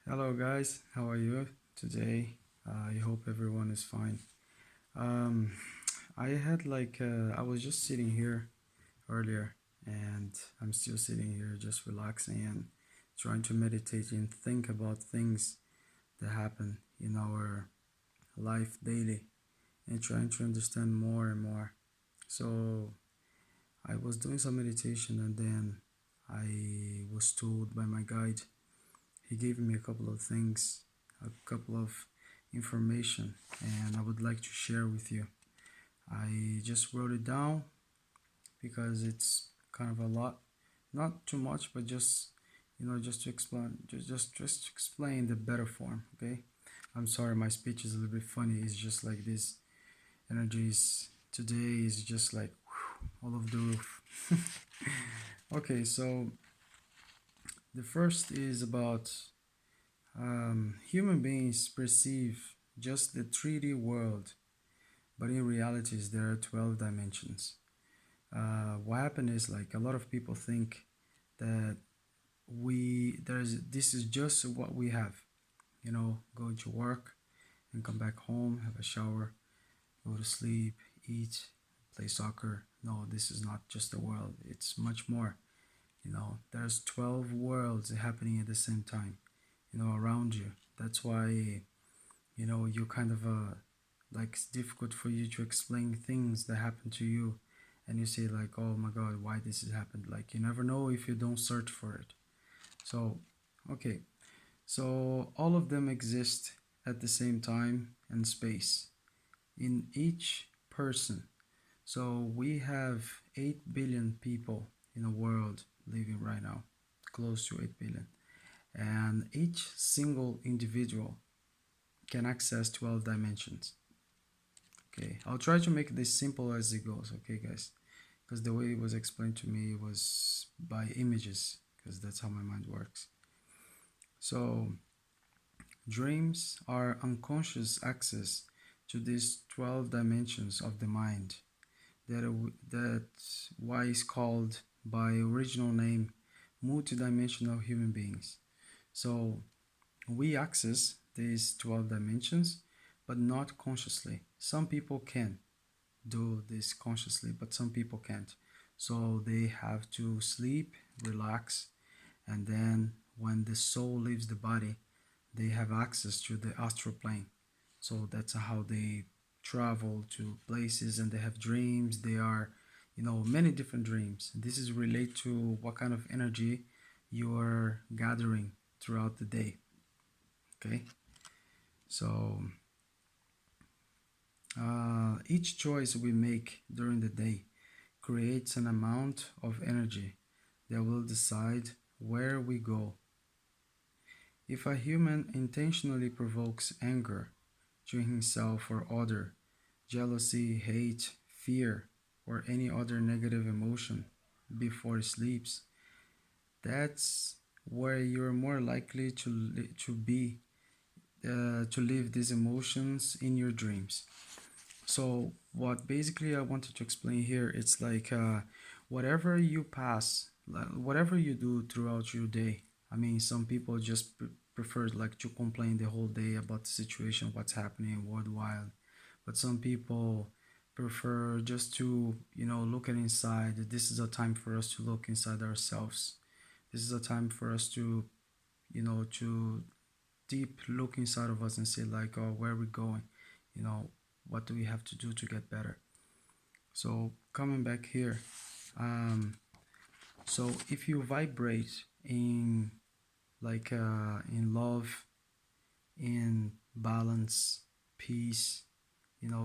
Hello, guys. How are you today? I hope everyone is fine. Um, I was just sitting here earlier, and I'm still sitting here just relaxing and trying to meditate and think about things that happen in our life daily and trying to understand more and more. So, I was doing some meditation, and then I was told by my guide. He gave me a couple of things, a couple of information, and I would like to share with you. I just wrote it down because it's kind of a lot, not too much, but just just to explain, just to explain the better form. Okay, I'm sorry, my speech is a little bit funny. It's just like this energies today is just like all of the roof. Okay, so the first is about human beings perceive just the 3D world, but in realities, there are 12 dimensions. What happened is like a lot of people think that this is just what we have, going to work and come back home, have a shower, go to sleep, eat, play soccer. No, this is not just the world, it's much more. There's 12 worlds happening at the same time, around you. That's why you kind of like it's difficult for you to explain things that happen to you, and you say like, oh my god, why this has happened. Like, you never know if you don't search for it. So okay, so all of them exist at the same time and space in each person. So we have 8 billion people in the world living right now, close to 8 billion, and each single individual can access 12 dimensions. Okay, I'll try to make it as simple as it goes, okay, guys? Because the way it was explained to me was by images, because that's how my mind works. So, dreams are unconscious access to these 12 dimensions of the mind. That's why it's called by original name multidimensional human beings. So, we access these 12 dimensions, but not consciously. Some people can do this consciously, but some people can't. So they have to sleep, relax, and then when the soul leaves the body, they have access to the astral plane. So that's how they travel to places and they have dreams. They are, many different dreams. This is related to what kind of energy you are gathering throughout the day. Okay, so each choice we make during the day creates an amount of energy that will decide where we go. If a human intentionally provokes anger to himself or other, jealousy, hate, fear, or any other negative emotion before he sleeps, that's where you're more likely to live these emotions in your dreams. So what basically I wanted to explain here, it's like whatever you pass, whatever you do throughout your day. I mean, some people just prefer like to complain the whole day about the situation, what's happening worldwide, but some people prefer just to look at inside. This is a time for us to look inside ourselves. This is a time for us to to deep look inside of us and say like, oh, where are we going, you know what do we have to do to get better. So coming back here, um so if you vibrate in in love, in balance, peace,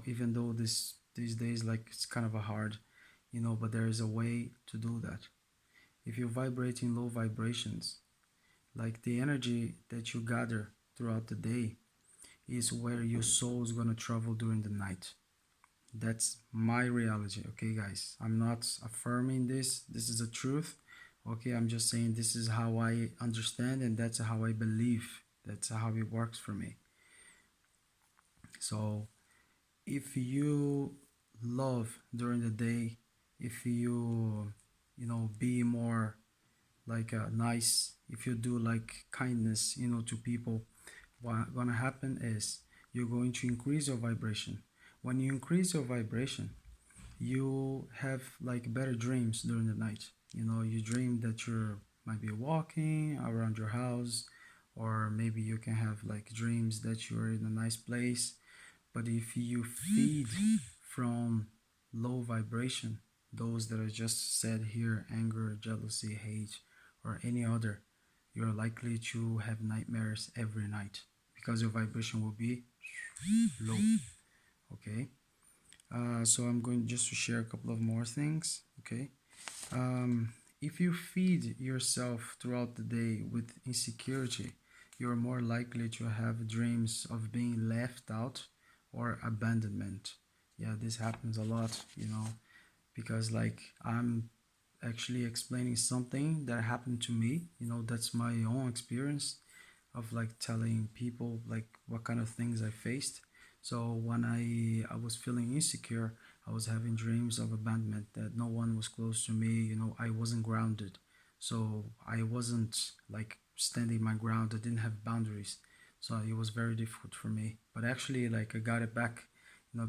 even though these days like it's kind of a hard, but there is a way to do that. If you vibrate in low vibrations, like the energy that you gather throughout the day is where your soul is going to travel during the night. That's my reality, okay, guys? I'm not affirming this. This is the truth, okay? I'm just saying this is how I understand and that's how I believe. That's how it works for me. So, if you love during the day, if you, be more like nice, if you do like kindness, to people, what gonna happen is you're going to increase your vibration. When you increase your vibration, you have like better dreams during the night. You dream that you're might be walking around your house, or maybe you can have like dreams that you're in a nice place. But if you feed from low vibration, those that I just said here, anger, jealousy, hate, or any other, you're likely to have nightmares every night because your vibration will be low. Okay. So I'm going just to share a couple of more things. Okay. If you feed yourself throughout the day with insecurity, you're more likely to have dreams of being left out or abandonment. Yeah, this happens a lot, because like I'm actually explaining something that happened to me, that's my own experience of like telling people like what kind of things I faced. So when I was feeling insecure, I was having dreams of abandonment, that no one was close to me. I wasn't grounded, so I wasn't like standing my ground. I didn't have boundaries, so it was very difficult for me. But actually, like I got it back,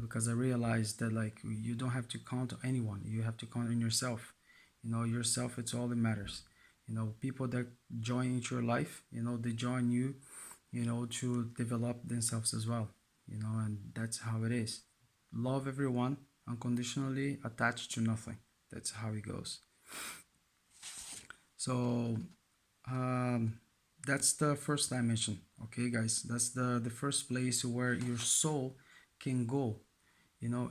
because I realized that like you don't have to count on anyone. You have to count on yourself. Yourself. It's all that matters. People that join into your life, they join you, to develop themselves as well, and that's how it is. Love everyone unconditionally, attached to nothing. That's how it goes. So, um, that's the first dimension. Okay, guys, that's the first place where your soul can go,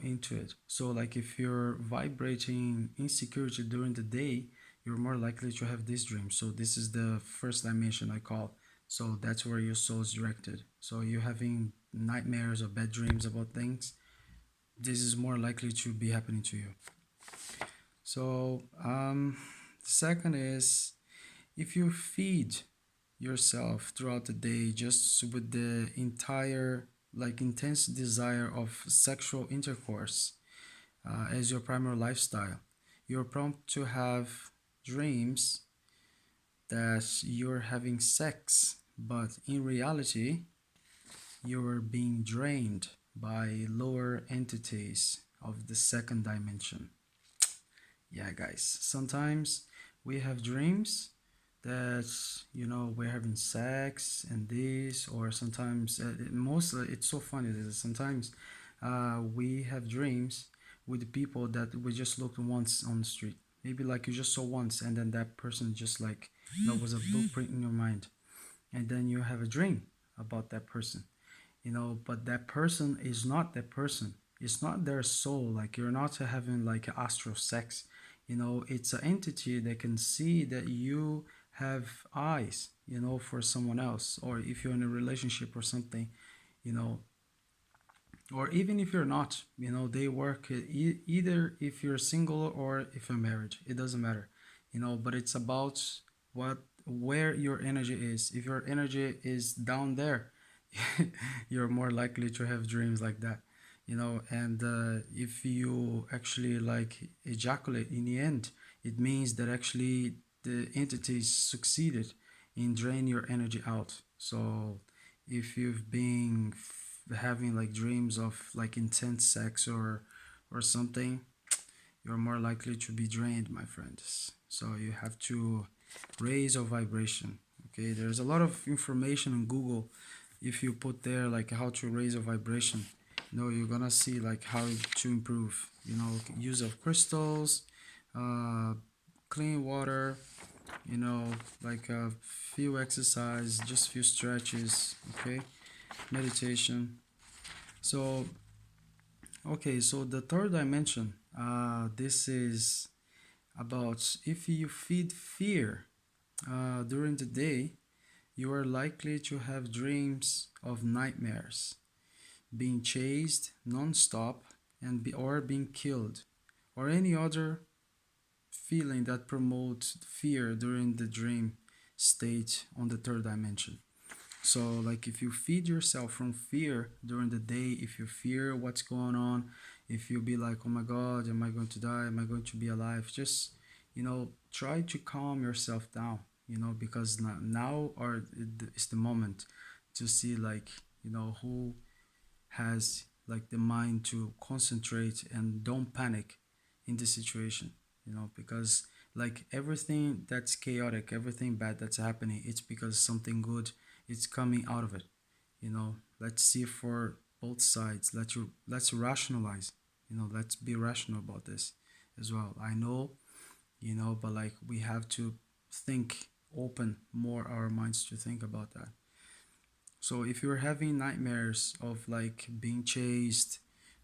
into it. So, like if you're vibrating insecurity during the day, you're more likely to have this dream. So, this is the first dimension I call. So, that's where your soul is directed. So, you're having nightmares or bad dreams about things. This is more likely to be happening to you. So, the second is if you feed yourself throughout the day just with the entire, like intense desire of sexual intercourse as your primary lifestyle, you're prompt to have dreams that you're having sex, but in reality, you're being drained by lower entities of the second dimension. Yeah, guys, sometimes we have dreams that we're having sex and this, or sometimes it's so funny that sometimes we have dreams with people that we just looked once on the street, maybe like you just saw once, and then that person just like was a blueprint in your mind, and then you have a dream about that person, but that person is not that person. It's not their soul. Like you're not having like astral sex. It's an entity that can see that you have eyes, for someone else, or if you're in a relationship or something, you know, or even if you're not, they work either if you're single or if you're married. It doesn't matter, but it's about where your energy is. If your energy is down there, you're more likely to have dreams like that, and if you actually like ejaculate in the end, it means that actually the entities succeeded in drain your energy out. So if you've been having like dreams of like intense sex or something, you're more likely to be drained, my friends. So you have to raise your vibration. Okay, there's a lot of information on Google. If you put there like how to raise your vibration, you're gonna see like how to improve. Use of crystals, uh, clean water, like a few exercise, just few stretches. Okay, meditation. So okay, so the third dimension, this is about if you feed fear during the day, you are likely to have dreams of nightmares, being chased non-stop, or being killed, or any other feeling that promotes fear during the dream state on the third dimension. So, like, if you feed yourself from fear during the day, if you fear what's going on, if you be like, oh my God, am I going to die? Am I going to be alive? Just, try to calm yourself down, because now is the moment to see, like, who has like the mind to concentrate and don't panic in this situation, because like everything that's chaotic, everything bad that's happening, it's because something good is coming out of it. Let's see for both sides. Let's rationalize. Let's be rational about this as well. I know, but like we have to think, open more our minds to think about that. So if you're having nightmares of like being chased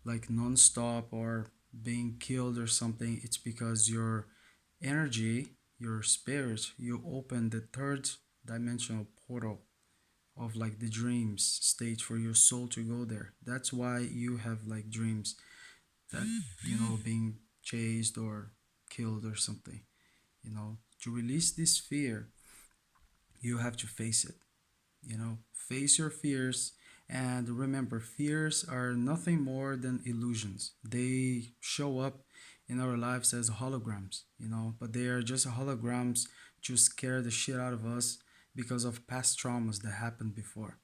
like non-stop or being killed or something, it's because your energy, your spirit, you open the third dimensional portal of like the dreams stage for your soul to go there. That's why you have like dreams that, being chased or killed or something. To release this fear, you have to face it. Face your fears, and remember, fears are nothing more than illusions. They show up in our lives as holograms, but they are just holograms to scare the shit out of us because of past traumas that happened before.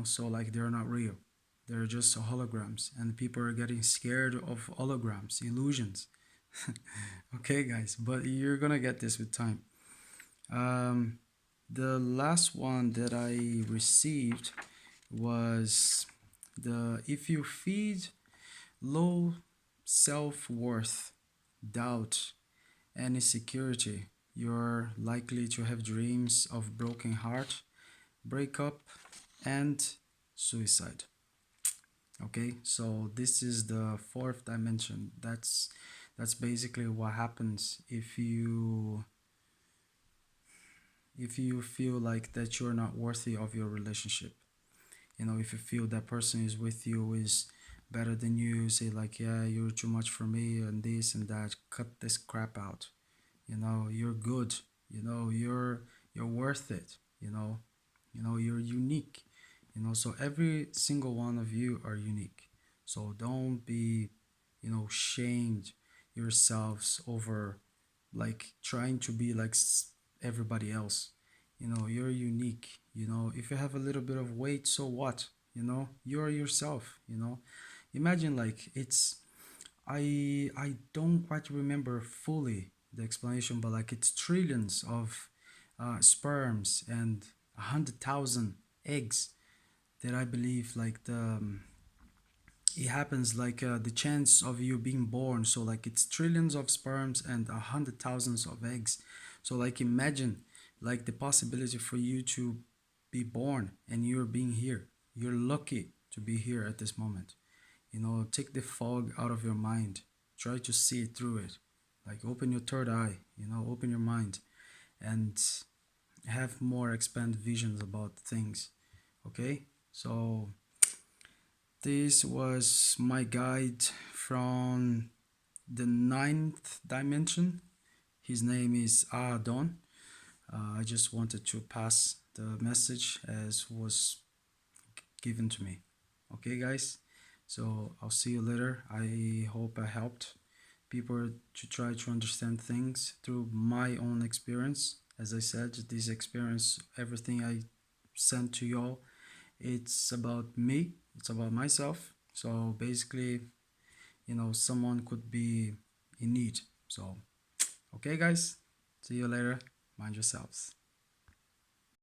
So like they're not real. They're just holograms, and people are getting scared of holograms, illusions. Okay, guys, but you're gonna get this with time. Um, the last one that I received was the if you feed low self worth, doubt, and insecurity, you're likely to have dreams of broken heart, breakup, and suicide. Okay, so this is the fourth dimension. That's basically what happens if you feel like that you're not worthy of your relationship. If you feel that person is with you is better than you, say like, yeah, you're too much for me and this and that, cut this crap out. You're good. You're worth it. You're unique. So every single one of you are unique. So don't be, shamed yourselves over like trying to be like everybody else. You're unique. If you have a little bit of weight, so what? You're yourself. Imagine like it's I don't quite remember fully the explanation, but like it's trillions of sperms and 100,000 eggs that I believe like it happens like the chance of you being born. So like it's trillions of sperms and 100,000s of eggs. So like imagine like the possibility for you to be born and you're being here. You're lucky to be here at this moment. Take the fog out of your mind. Try to see through it. Like open your third eye, open your mind and have more expand visions about things. Okay? So this was my guide from the ninth dimension. His name is Ahadoon. I just wanted to pass the message as was given to me. Okay, guys? So I'll see you later. I hope I helped people to try to understand things through my own experience. As I said, this experience, everything I sent to y'all, it's about me, it's about myself. So basically, someone could be in need. So, okay, guys, see you later. Mind yourselves.